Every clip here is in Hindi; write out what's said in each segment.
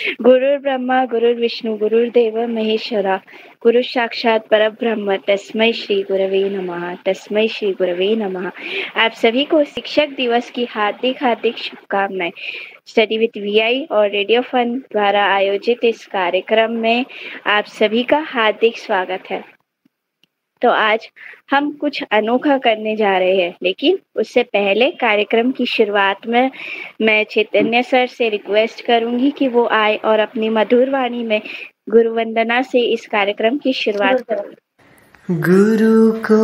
गुरुर् ब्रह्मा गुरुर्विष्णु गुरुर्देव महेश्वरा गुरु साक्षात परब्रह्म तस्मै श्री गुरवे नमः तस्मै श्री गुरवे नमः। आप सभी को शिक्षक दिवस की हार्दिक हार्दिक शुभकामनाएं। स्टडी विद वीआई और रेडियो फन द्वारा आयोजित इस कार्यक्रम में आप सभी का हार्दिक स्वागत है। तो आज हम कुछ अनोखा करने जा रहे हैं, लेकिन उससे पहले कार्यक्रम की शुरुआत में मैं चैतन्य सर से रिक्वेस्ट करूंगी कि वो आए और अपनी मधुर वाणी में गुरु वंदना से इस कार्यक्रम की शुरुआत करें। गुरु को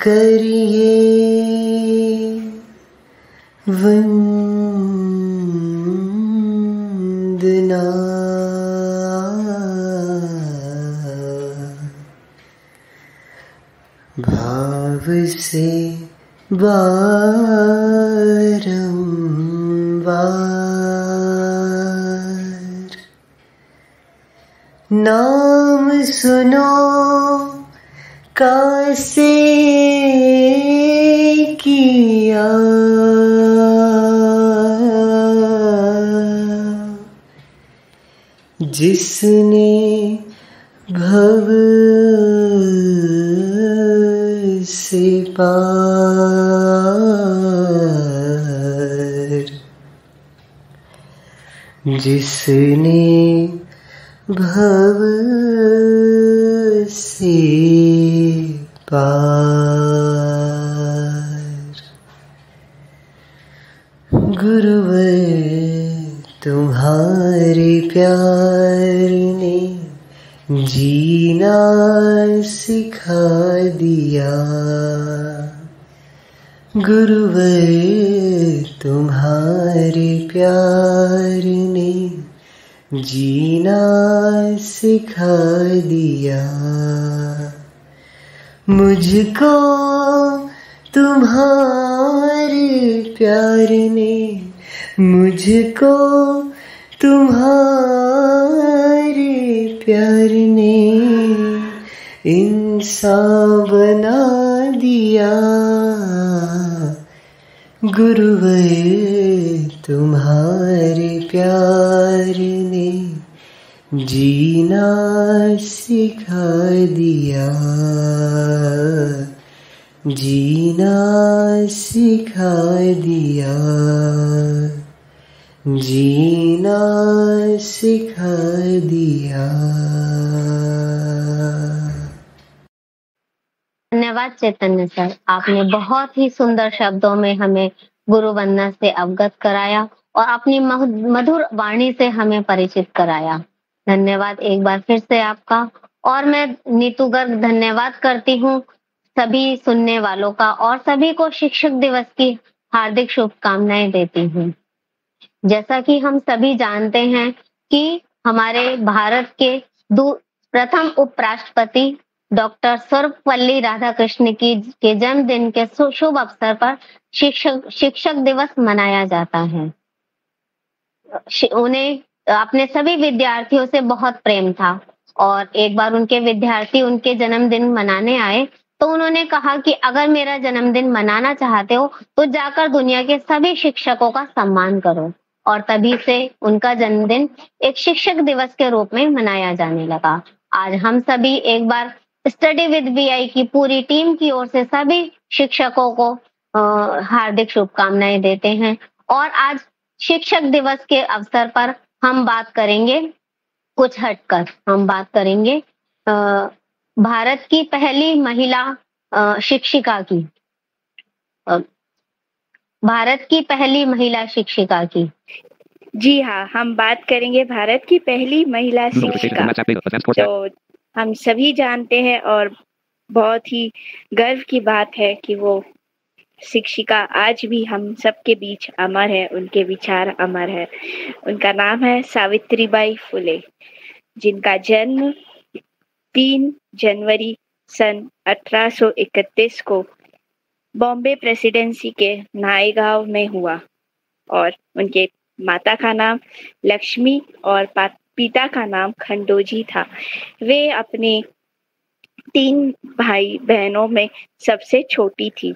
करिए वंदना, भाव से बारंबार नाम सुनो कासे किया, जिसने भव से पार, जिसने भव से पार। गुरुवर तुम्हारे प्यार ने जीना सिखा दिया, गुरुवर तुम्हारे प्यार ने जीना सिखा दिया। मुझको तुम्हारे प्यार ने, मुझको तुम्हारे प्यार ने इंसान बना दिया, गुरुवर तुम्हारे प्यार ने जीना सिखा दिया, जीना सिखा दिया, जीना सिखा दिया। धन्यवाद चैतन्य सर, आपने बहुत ही सुंदर शब्दों में हमें गुरु वंदना से अवगत कराया और अपनी मधुर वाणी से हमें परिचित कराया। धन्यवाद एक बार फिर से आपका। और मैं नीतू गर्ग धन्यवाद करती हूँ सभी सुनने वालों का और सभी को शिक्षक दिवस की हार्दिक शुभकामनाएं देती हूँ। जैसा कि हम सभी जानते हैं कि हमारे भारत के प्रथम उपराष्ट्रपति डॉक्टर सर्वपल्ली राधाकृष्ण के जन्मदिन के शुभ अवसर पर शिक्षक दिवस मनाया जाता है। उन्हें अपने सभी विद्यार्थियों से बहुत प्रेम था और एक बार उनके विद्यार्थी उनके जन्मदिन मनाने आए तो उन्होंने कहा कि अगर मेरा जन्मदिन मनाना चाहते हो तो जाकर दुनिया के सभी शिक्षकों का सम्मान करो। और तभी से उनका जन्मदिन एक शिक्षक दिवस के रूप में मनाया जाने लगा। आज हम सभी एक बार स्टडी विद वीआई की पूरी टीम की ओर से सभी शिक्षकों को हार्दिक शुभकामनाएं देते हैं। और आज शिक्षक दिवस के अवसर पर हम बात करेंगे, कुछ हटकर हम बात करेंगे भारत की पहली महिला शिक्षिका की, भारत की पहली महिला शिक्षिका की। जी हाँ, हम बात करेंगे भारत की पहली महिला शिक्षिका। तो हम सभी जानते हैं और बहुत ही गर्व की बात है कि वो शिक्षिका आज भी हम सबके बीच अमर है, उनके विचार अमर है। उनका नाम है सावित्रीबाई फुले, जिनका जन्म 3 जनवरी सन 1831 को बॉम्बे प्रेसिडेंसी के नायगांव में हुआ और उनके माता का नाम लक्ष्मी और पिता का नाम खंडोजी था। वे अपने 3 भाई बहनों में सबसे छोटी थी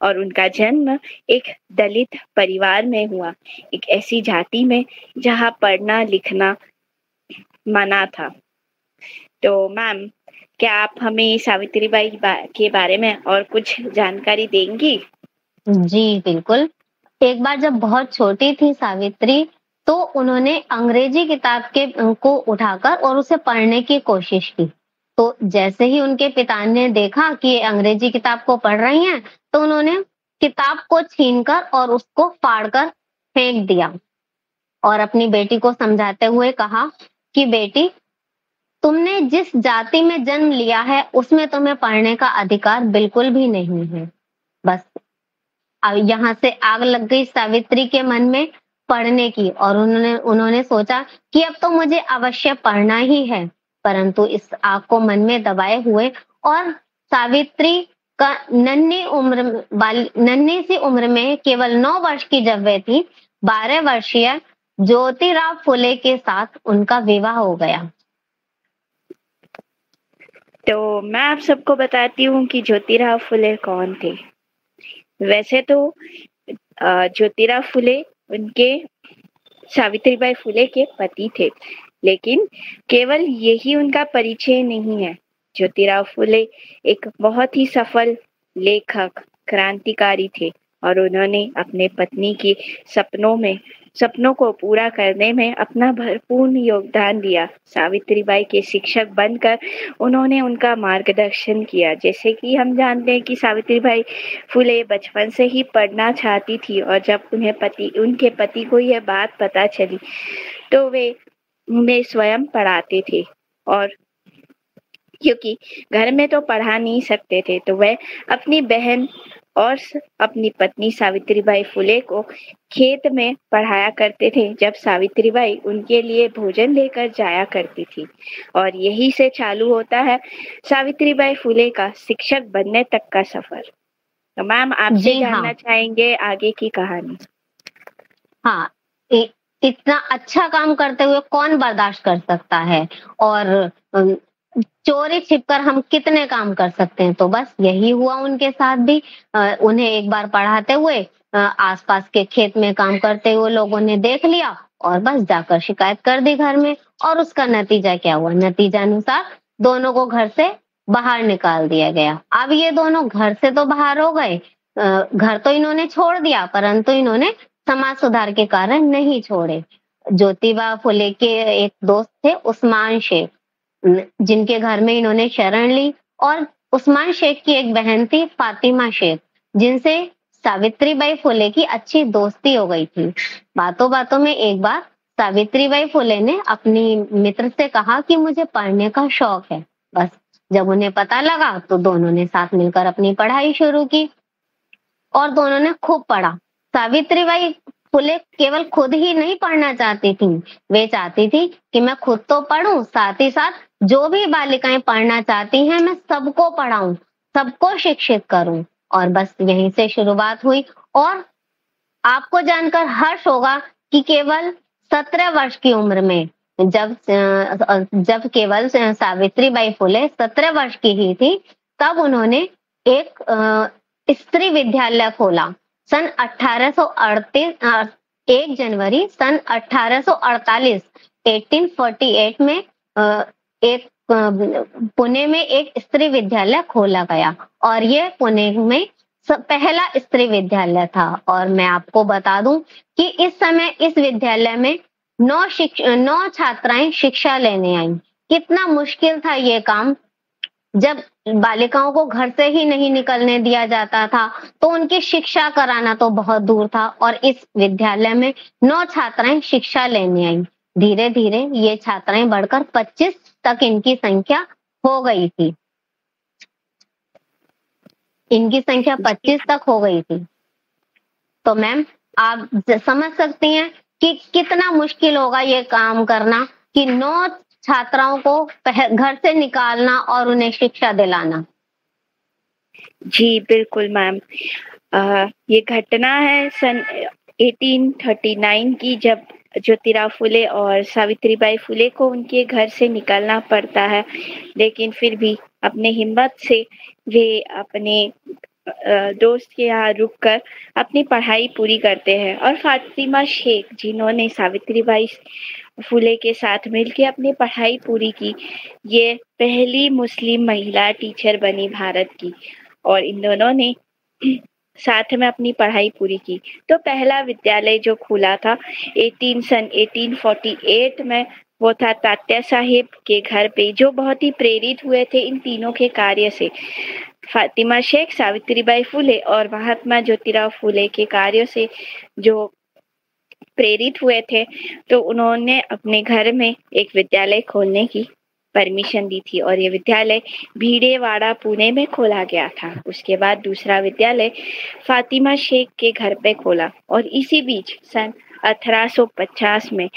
और उनका जन्म एक दलित परिवार में हुआ, एक ऐसी जाति में जहाँ पढ़ना लिखना मना था। तो मैम, क्या आप हमें सावित्रीबाई के बारे में और कुछ जानकारी देंगी? जी बिल्कुल। एक बार जब बहुत छोटी थी सावित्री, तो उन्होंने अंग्रेजी किताब को उठाकर और उसे पढ़ने की कोशिश की। तो जैसे ही उनके पिता ने देखा कि ये अंग्रेजी किताब को पढ़ रही हैं, तो उन्होंने किताब को छीनकर और उसको फाड़कर फेंक दिया और अपनी बेटी को समझाते हुए कहा कि बेटी, तुमने जिस जाति में जन्म लिया है उसमें तुम्हें पढ़ने का अधिकार बिल्कुल भी नहीं है। बस अब यहाँ से आग लग गई सावित्री के मन में पढ़ने की, और उन्होंने उन्होंने सोचा कि अब तो मुझे अवश्य पढ़ना ही है। परंतु इस आग को मन में दबाए हुए और सावित्री का नन्ही सी उम्र में केवल 9 वर्ष की जब वे थी, 12 वर्षीय ज्योतिराव फुले के साथ उनका विवाह हो गया। तो मैं आप सबको बताती हूँ कि ज्योतिराव फुले कौन थे। वैसे तो ज्योतिराव फुले उनके सावित्रीबाई फुले के पति थे, लेकिन केवल यही उनका परिचय नहीं है। ज्योतिराव फुले एक बहुत ही सफल लेखक, क्रांतिकारी थे और उन्होंने अपने पत्नी के सपनों को पूरा करने में अपना भरपूर योगदान दिया। सावित्रीबाई के शिक्षक बनकर उन्होंने उनका मार्गदर्शन किया। जैसे कि हम जानते हैं कि सावित्रीबाई फुले बचपन से ही पढ़ना चाहती थी और जब उनके पति को यह बात पता चली तो वे उन्हें स्वयं पढ़ाते थे, और क्योंकि घर में तो पढ़ा नहीं सकते थे तो वह अपनी बहन और अपनी पत्नी सावित्रीबाई फुले को खेत में पढ़ाया करते थे, जब सावित्रीबाई उनके लिए भोजन लेकर जाया करती थी। और यही से चालू होता है सावित्रीबाई फुले का शिक्षक बनने तक का सफर। तो मैम, आपसे जानना चाहेंगे आगे की कहानी। हाँ, इतना अच्छा काम करते हुए कौन बर्दाश्त कर सकता है, और चोरी छिपकर हम कितने काम कर सकते हैं। तो बस यही हुआ उनके साथ भी। उन्हें एक बार पढ़ाते हुए आसपास के खेत में काम करते हुए लोगों ने देख लिया और बस जाकर शिकायत कर दी घर में। और उसका नतीजा क्या हुआ? नतीजा अनुसार दोनों को घर से बाहर निकाल दिया गया। अब ये दोनों घर से तो बाहर हो गए, घर तो इन्होंने छोड़ दिया, परंतु इन्होंने समाज सुधार के कारण नहीं छोड़े। ज्योतिबा फुले के एक दोस्त थे उस्मान शेख, जिनके घर में इन्होंने शरण ली, और उस्मान शेख की एक बहन थी फातिमा शेख, जिनसे सावित्रीबाई फुले की अच्छी दोस्ती हो गई थी। बातों बातों में एक बार सावित्रीबाई फुले ने अपनी मित्र से कहा कि मुझे पढ़ने का शौक है। बस जब उन्हें पता लगा तो दोनों ने साथ मिलकर अपनी पढ़ाई शुरू की और दोनों ने खूब पढ़ा। सावित्रीबाई फुले केवल खुद ही नहीं पढ़ना चाहती थी, वे चाहती थी कि मैं खुद तो पढ़ूं, साथ ही साथ जो भी बालिकाएं पढ़ना चाहती हैं मैं सबको पढ़ाऊं, सबको शिक्षित करूं। और बस यहीं से शुरुआत हुई। और आपको जानकर हर्ष होगा कि केवल 17 वर्ष की उम्र में, जब केवल सावित्रीबाई फुले 17 वर्ष की ही थी, तब उन्होंने एक स्त्री विद्यालय खोला। सन 1838 1 जनवरी सन 1848 1848 में एक पुणे में एक स्त्री विद्यालय खोला गया, और ये पुणे में पहला स्त्री विद्यालय था। और मैं आपको बता दूं कि इस समय इस विद्यालय में 9 छात्राएं शिक्षा लेने आई। कितना मुश्किल था ये काम, जब बालिकाओं को घर से ही नहीं निकलने दिया जाता था तो उनकी शिक्षा कराना तो बहुत दूर था। और इस विद्यालय में 9 छात्राएं शिक्षा लेने आई। धीरे धीरे ये छात्राएं बढ़कर 25 तक इनकी संख्या हो गई थी। इनकी संख्या 25 तक हो गई थी। तो मैम, आप समझ सकती हैं कि कितना मुश्किल होगा ये काम करना, कि 9 छात्राओं को घर से निकालना और उन्हें शिक्षा दिलाना। जी बिल्कुल मैम, ये घटना है सन 1839 की, जब ज्योतिराव फुले और सावित्रीबाई फुले को उनके घर से निकलना पड़ता है, लेकिन फिर भी अपने हिम्मत से वे अपने दोस्त के यहाँ रुककर अपनी पढ़ाई पूरी करते हैं और फातिमा शेख जिन्होंने सावित्रीबाई फुले के साथ मिलकर अपनी पढ़ाई पूरी की, ये पहली मुस्लिम महिला टीचर बनी भारत की और इन दोनों ने साथ में अपनी पढ़ाई पूरी की। तो पहला विद्यालय जो खुला था 1848 में, वो था तात्या साहेब के घर पे, जो बहुत ही प्रेरित हुए थे इन तीनों के कार्य से। फातिमा शेख, सावित्रीबाई फुले और महात्मा ज्योतिराव फुले के कार्यों से जो प्रेरित हुए थे, तो उन्होंने अपने घर में एक विद्यालय खोलने की परमिशन दी थी और ये विद्यालय भीड़ेवाड़ा पुणे में खोला गया था। उसके बाद दूसरा विद्यालय फातिमा शेख के घर पे खोला और इसी बीच सन 1850 में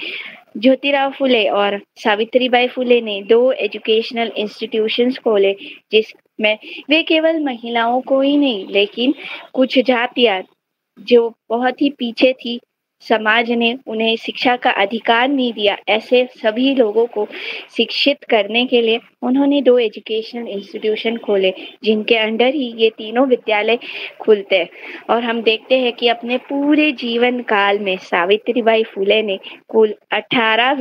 ज्योतिराव फुले और सावित्रीबाई फुले ने 2 एजुकेशनल इंस्टीट्यूशंस खोले, जिसमें वे केवल महिलाओं को ही नहीं, लेकिन कुछ जातियां जो बहुत ही पीछे थी, समाज ने उन्हें शिक्षा का अधिकार नहीं दिया, ऐसे सभी लोगों को शिक्षित करने के लिए उन्होंने 2 एजुकेशनल इंस्टीट्यूशन खोले, जिनके अंडर ही ये तीनों विद्यालय खुलते हैं। और हम देखते हैं कि अपने पूरे जीवन काल में सावित्रीबाई फुले ने कुल 18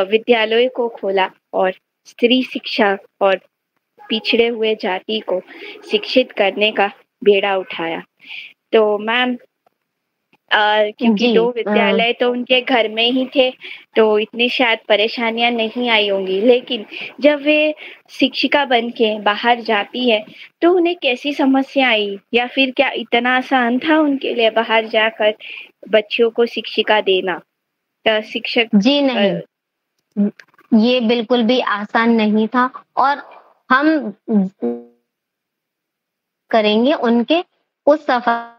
विद्यालयों को खोला और स्त्री शिक्षा और पिछड़े हुए जाति को शिक्षित करने का बेड़ा उठाया। तो मैम क्योंकि जी 2 विद्यालय तो उनके घर में ही थे, तो इतनी शायद परेशानियां नहीं आई होंगी, लेकिन जब वे शिक्षिका बन के बाहर जाती है तो उन्हें कैसी समस्या आई, या फिर क्या इतना आसान था उनके लिए बाहर जाकर बच्चों को शिक्षिका देना? शिक्षक जी नहीं, ये बिल्कुल भी आसान नहीं था और हम करेंगे उनके उस सफर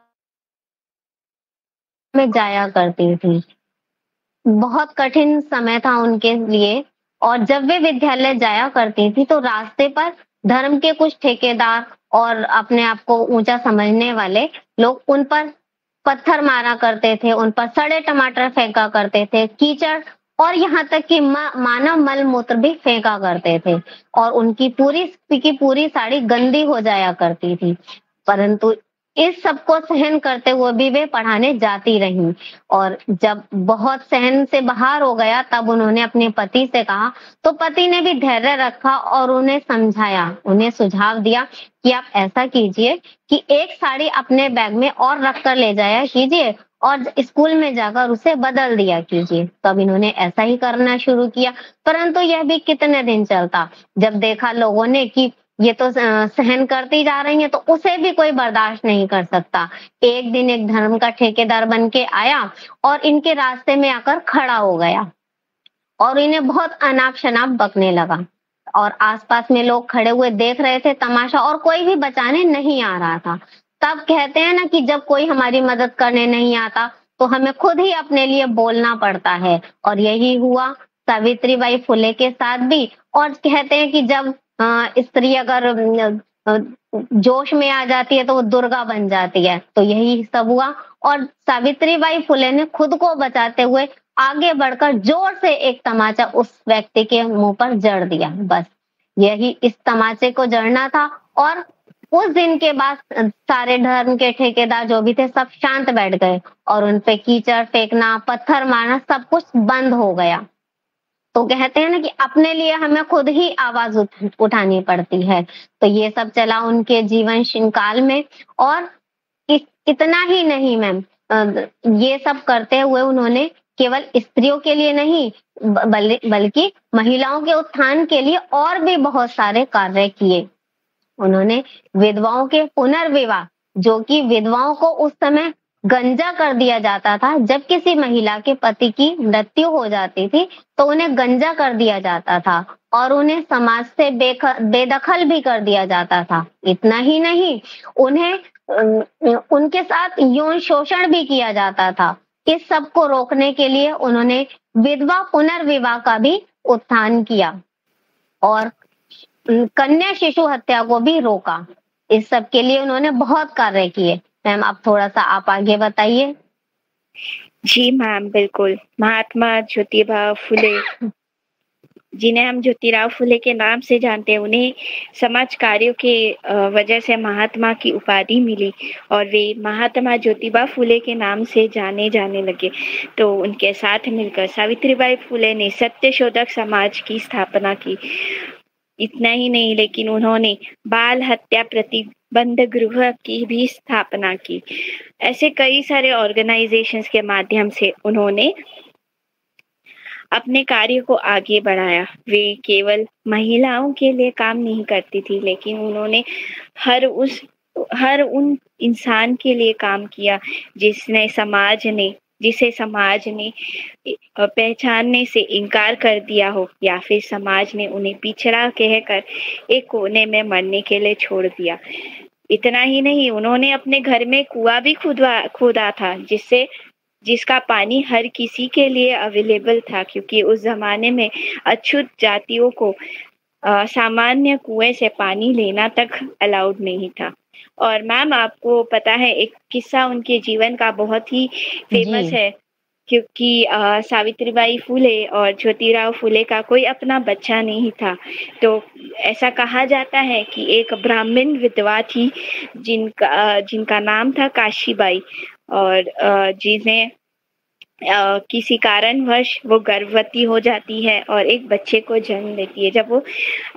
में जाया करती थी। बहुत कठिन समय था उनके लिए और जब वे विद्यालय जाया करती थी तो रास्ते पर धर्म के कुछ ठेकेदार और अपने आप को ऊंचा समझने वाले लोग उन पर पत्थर मारा करते थे, उन पर सड़े टमाटर फेंका करते थे, कीचड़ और यहाँ तक कि मानव मल मूत्र भी फेंका करते थे और उनकी पूरी साड़ी गंदी हो जाया करती थी। परंतु इस सब को सहन करते हुए भी वे पढ़ाने जाती रहीं और जब बहुत सहन से बाहर हो गया तब उन्होंने अपने पति से कहा, तो पति ने भी धैर्य रखा और उन्हें समझाया, उन्हें सुझाव दिया कि आप ऐसा कीजिए कि एक साड़ी अपने बैग में और रख कर ले जाया कीजिए और स्कूल में जाकर उसे बदल दिया कीजिए। तब इन्होंने ऐसा ही करना शुरू किया, परंतु यह भी कितने दिन चलता। जब देखा लोगों ने कि ये तो सहन करती जा रही है तो उसे भी कोई बर्दाश्त नहीं कर सकता। एक दिन एक धर्म का ठेकेदार बन के आया और इनके रास्ते में आकर खड़ा हो गया और इन्हें बहुत अनाप शनाप बकने लगा और आसपास में लोग खड़े हुए देख रहे थे तमाशा और कोई भी बचाने नहीं आ रहा था। तब कहते हैं ना कि जब कोई हमारी मदद करने नहीं आता तो हमें खुद ही अपने लिए बोलना पड़ता है और यही हुआ सावित्रीबाई फुले के साथ भी। और कहते हैं कि जब स्त्री अगर जोश में आ जाती है तो वो दुर्गा बन जाती है, तो यही सब हुआ और सावित्रीबाई फुले ने खुद को बचाते हुए आगे बढ़कर जोर से एक तमाचा उस व्यक्ति के मुंह पर जड़ दिया। बस यही इस तमाचे को जड़ना था और उस दिन के बाद सारे धर्म के ठेकेदार जो भी थे सब शांत बैठ गए और उन पे कीचड़ फेंकना, पत्थर मारना सब कुछ बंद हो गया। तो कहते हैं ना कि अपने लिए हमें खुद ही आवाज उठानी पड़ती है। तो ये सब चला उनके जीवन काल में और इतना ही नहीं मैम, ये सब करते हुए उन्होंने केवल स्त्रियों के लिए नहीं बल्कि महिलाओं के उत्थान के लिए और भी बहुत सारे कार्य किए। उन्होंने विधवाओं के पुनर्विवाह, जो कि विधवाओं को उस समय गंजा कर दिया जाता था, जब किसी महिला के पति की मृत्यु हो जाती थी तो उन्हें गंजा कर दिया जाता था और उन्हें समाज से बेदखल भी कर दिया जाता था। इतना ही नहीं, उन्हें उनके साथ यौन शोषण भी किया जाता था। इस सब को रोकने के लिए उन्होंने विधवा पुनर्विवाह का भी उत्थान किया और कन्या शिशु हत्या को भी रोका। इस सब के लिए उन्होंने बहुत कार्य किए। मैम आप थोड़ा सा आप आगे बताइए। जी मैम, बिल्कुल। महात्मा ज्योतिबा फुले जिन्हें हम ज्योतिराव फुले के नाम से जानते हैं, उन्हें समाज कार्यों के वजह से महात्मा की उपाधि मिली और वे महात्मा ज्योतिबा फुले के नाम से जाने जाने लगे। तो उनके साथ मिलकर सावित्रीबाई फुले ने सत्यशोधक समाज की स्थापना की। इतना ही नहीं, लेकिन उन्होंने बाल हत्या प्रतिबंध गृह की भी स्थापना की। ऐसे कई सारे ऑर्गेनाइजेशंस के माध्यम से उन्होंने अपने कार्य को आगे बढ़ाया। वे केवल महिलाओं के लिए काम नहीं करती थी, लेकिन उन्होंने हर उन इंसान के लिए काम किया जिसे समाज ने पहचानने से इनकार कर दिया हो, या फिर समाज ने उन्हें पिछड़ा कहकर एक कोने में मरने के लिए छोड़ दिया। इतना ही नहीं, उन्होंने अपने घर में कुआं भी खोदा था, जिसका पानी हर किसी के लिए अवेलेबल था, क्योंकि उस जमाने में अछूत जातियों को सामान्य कुएं से पानी लेना तक अलाउड नहीं था। और मैम, आपको पता है एक किस्सा उनके जीवन का बहुत ही फेमस है, क्योंकि सावित्रीबाई फुले और ज्योतिराव फुले का कोई अपना बच्चा नहीं था। तो ऐसा कहा जाता है कि एक ब्राह्मण विधवा थी जिनका नाम था काशीबाई, और जिन्हें किसी कारणवश वो गर्भवती हो जाती है और एक बच्चे को जन्म देती है। जब वो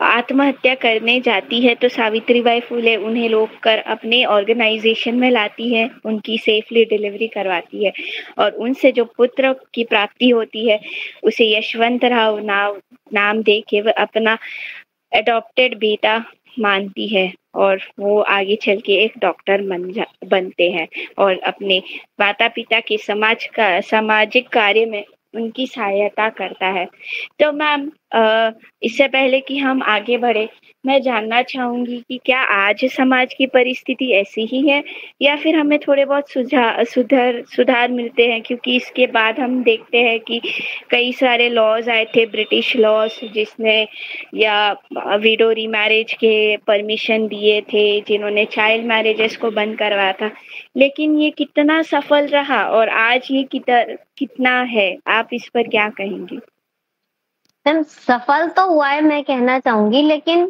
आत्महत्या करने जाती है तो सावित्रीबाई फुले उन्हें रोककर अपने ऑर्गेनाइजेशन में लाती है, उनकी सेफली डिलीवरी करवाती है और उनसे जो पुत्र की प्राप्ति होती है उसे यशवंतराव नाम दे के वो अपना एडॉप्टेड बेटा मानती है, और वो आगे चल के एक डॉक्टर बनते हैं और अपने माता पिता के सामाजिक कार्य में उनकी सहायता करता है। तो मैम, इससे पहले कि हम आगे बढ़े, मैं जानना चाहूंगी कि क्या आज समाज की परिस्थिति ऐसी ही है या फिर हमें थोड़े बहुत सुधार मिलते हैं, क्योंकि इसके बाद हम देखते हैं कि कई सारे लॉज आए थे, ब्रिटिश लॉज, जिसने या विडो रीमैरिज के परमिशन दिए थे, जिन्होंने चाइल्ड मैरिजेस को बंद करवाया था, लेकिन ये कितना सफल रहा और आज ये कितना है, आप इस पर क्या कहेंगी? मैम, सफल तो हुआ है, मैं कहना चाहूंगी, लेकिन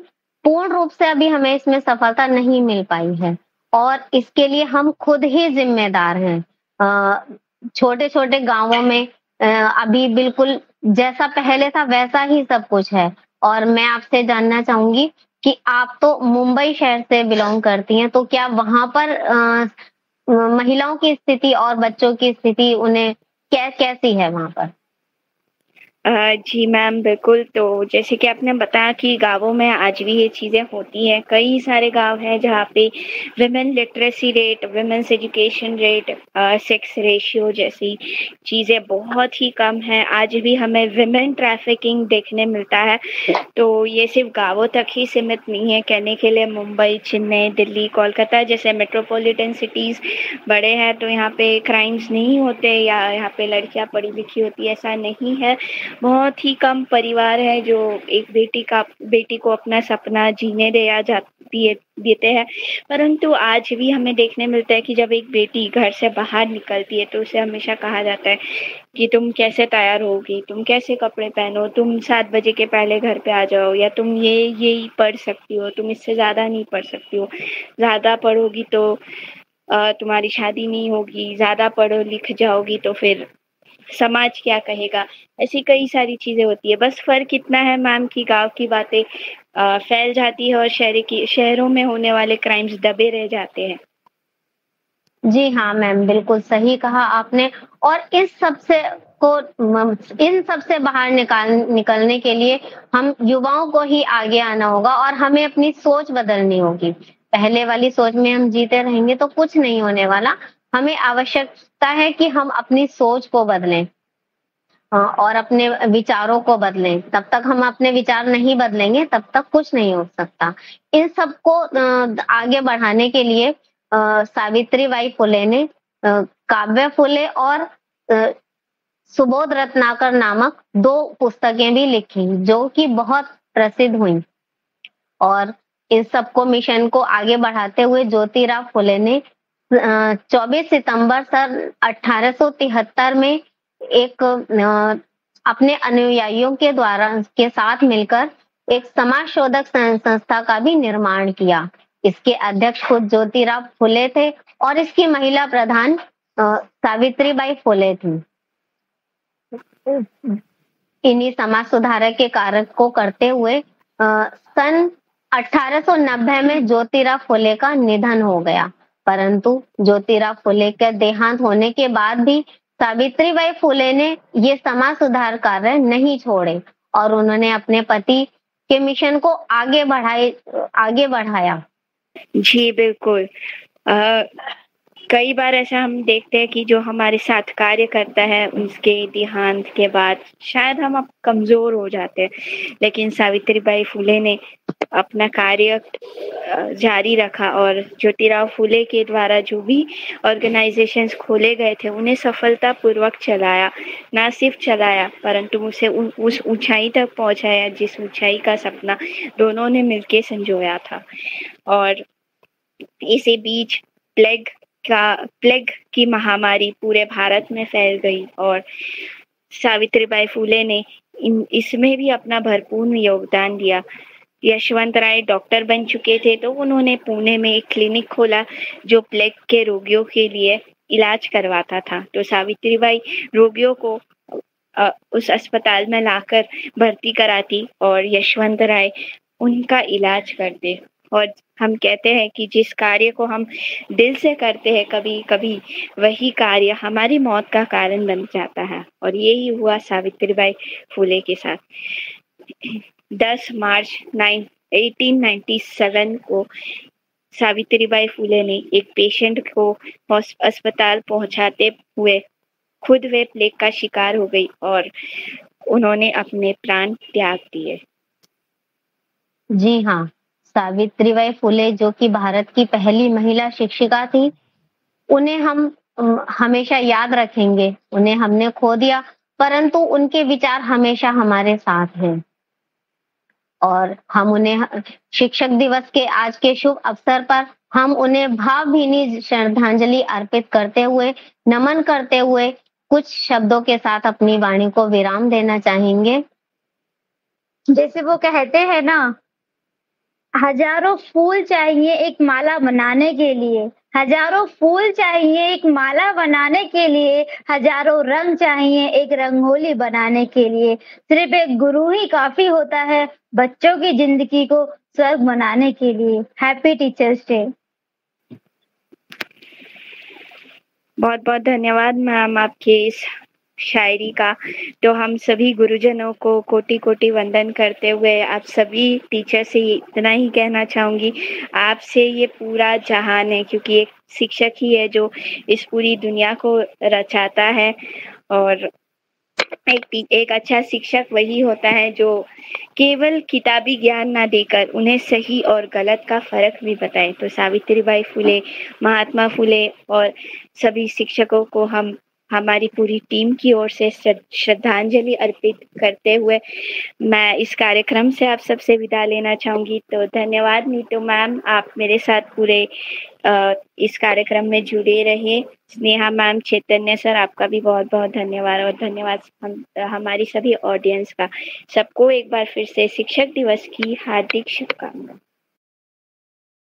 पूर्ण रूप से अभी हमें इसमें सफलता नहीं मिल पाई है और इसके लिए हम खुद ही जिम्मेदार हैं। छोटे छोटे गांवों में अभी बिल्कुल जैसा पहले था वैसा ही सब कुछ है। और मैं आपसे जानना चाहूंगी कि आप तो मुंबई शहर से बिलोंग करती हैं, तो क्या वहां पर महिलाओं की स्थिति और बच्चों की स्थिति उन्हें कैसी है वहां पर? जी मैम, बिल्कुल। तो जैसे कि आपने बताया कि गाँवों में आज भी ये चीज़ें होती हैं। कई सारे गाँव हैं जहाँ पे women literacy rate, women's education rate, sex ratio जैसी चीज़ें बहुत ही कम हैं। आज भी हमें विमेन ट्रैफिकिंग देखने मिलता है। तो ये सिर्फ गाँवों तक ही सीमित नहीं है। कहने के लिए मुंबई, चेन्नई, दिल्ली, कोलकाता जैसे मेट्रोपॉलिटन सिटीज़ बड़े हैं तो यहाँ पे क्राइम्स नहीं होते या यहाँ पे लड़कियाँ पढ़ी लिखी होती, ऐसा नहीं है। बहुत ही कम परिवार है जो एक बेटी को अपना सपना जीने देते हैं। परंतु आज भी हमें देखने मिलता है कि जब एक बेटी घर से बाहर निकलती है तो उसे हमेशा कहा जाता है कि तुम कैसे तैयार होगी, तुम कैसे कपड़े पहनो, तुम 7 बजे के पहले घर पे आ जाओ, या तुम ये पढ़ सकती हो, तुम इससे ज्यादा नहीं पढ़ सकती हो, ज्यादा पढ़ोगी तो तुम्हारी शादी नहीं होगी, ज्यादा पढ़ो लिख जाओगी तो फिर समाज क्या कहेगा। ऐसी कई सारी चीजें होती है। बस फर्क इतना है मैम कि गांव की बातें फैल जाती है और शहरों में होने वाले क्राइम्स दबे रह जाते हैं। जी हाँ मैम, बिल्कुल सही कहा आपने। और इन सबसे बाहर निकलने के लिए हम युवाओं को ही आगे आना होगा और हमें अपनी सोच बदलनी होगी। पहले वाली सोच में हम जीते रहेंगे तो कुछ नहीं होने वाला। हमें आवश्यकता है कि हम अपनी सोच को बदलें और अपने विचारों को बदलें। तब तक हम अपने विचार नहीं बदलेंगे तब तक कुछ नहीं हो सकता। इन सबको आगे बढ़ाने के लिए सावित्रीबाई फुले ने काव्य फुले और सुबोध रत्नाकर नामक 2 पुस्तकें भी लिखी जो कि बहुत प्रसिद्ध हुई। और इन सबको मिशन को आगे बढ़ाते हुए ज्योतिराव फुले ने 24 सितंबर सन 1873 में एक अपने अनुयायियों के साथ मिलकर एक समाज शोधक संस्था का भी निर्माण किया। इसके अध्यक्ष खुद ज्योतिराव फुले थे और इसकी महिला प्रधान सावित्रीबाई फुले थी। इन्हीं समाज सुधारक के कार्य को करते हुए सन 1890 में ज्योतिराव फुले का निधन हो गया, परंतु ज्योतिराव फुले के देहांत होने के बाद भी सावित्रीबाई फुले ने ये समाज सुधार कार्य नहीं छोड़े और उन्होंने अपने पति के मिशन को आगे बढ़ाया। जी बिल्कुल। कई बार ऐसा हम देखते हैं कि जो हमारे साथ कार्य करता है उसके देहांत के बाद शायद हम अब कमजोर हो जाते हैं, लेकिन सावित्रीबाई फुले ने अपना कार्य जारी रखा और ज्योतिराव फुले के द्वारा जो भी ऑर्गेनाइजेशंस खोले गए थे उन्हें सफलतापूर्वक चलाया। ना सिर्फ चलाया परंतु उसे उस ऊंचाई तक पहुंचाया जिस ऊंचाई का सपना दोनों ने मिलकर संजोया था। और इसी बीच प्लेग की महामारी पूरे भारत में फैल गई और सावित्रीबाई फुले ने इसमें भी अपना भरपूर योगदान दिया। यशवंत राय डॉक्टर बन चुके थे तो उन्होंने पुणे में एक क्लिनिक खोला जो प्लेग के रोगियों के लिए इलाज करवाता था। तो सावित्रीबाई रोगियों को उस अस्पताल में लाकर भर्ती कराती और यशवंत राय उनका इलाज करते। और हम कहते हैं कि जिस कार्य को हम दिल से करते हैं कभी कभी वही कार्य हमारी मौत का कारण बन जाता है, और यही हुआ सावित्रीबाई फुले के साथ। 10 मार्च 1897 को सावित्रीबाई फुले ने एक पेशेंट को अस्पताल पहुंचाते हुए खुद वे प्लेग का शिकार हो गई और उन्होंने अपने प्राण त्याग दिए। जी हाँ, सावित्रीबाई फुले जो कि भारत की पहली महिला शिक्षिका थी, उन्हें हम हमेशा याद रखेंगे। उन्हें हमने खो दिया परंतु उनके विचार हमेशा हमारे साथ हैं और हम उन्हें शिक्षक दिवस के आज के शुभ अवसर पर हम उन्हें भावभीनी श्रद्धांजलि अर्पित करते हुए, नमन करते हुए कुछ शब्दों के साथ अपनी वाणी को विराम देना चाहेंगे। जैसे वो कहते हैं ना, हजारों फूल चाहिए एक माला बनाने के लिए, हजारों फूल चाहिए एक माला बनाने के लिए, हजारों रंग चाहिए एक रंगोली बनाने के लिए। सिर्फ एक गुरु ही काफी होता है बच्चों की जिंदगी को स्वर्ग बनाने के लिए। Happy teachers day. बहुत बहुत धन्यवाद मैम आपके इस शायरी का। तो हम सभी गुरुजनों को कोटि कोटि वंदन करते हुए आप सभी टीचर से इतना ही कहना चाहूंगी, आपसे ये पूरा जहान है, क्योंकि एक शिक्षक ही है जो इस पूरी दुनिया को रचाता है और एक अच्छा शिक्षक वही होता है जो केवल किताबी ज्ञान ना देकर उन्हें सही और गलत का फर्क भी बताए। तो सावित्रीबाई फुले, महात्मा फुले और सभी शिक्षकों को हम हमारी पूरी टीम की ओर से श्रद्धांजलि अर्पित करते हुए मैं इस कार्यक्रम से आप सबसे विदा लेना चाहूंगी। तो धन्यवाद नीतू मैम, आप मेरे साथ पूरे इस कार्यक्रम में जुड़े रहे। स्नेहा मैम, चैतन्य सर, आपका भी बहुत बहुत धन्यवाद और धन्यवाद हमारी सभी ऑडियंस का। सबको एक बार फिर से शिक्षक दिवस की हार्दिक शुभकामनाएं।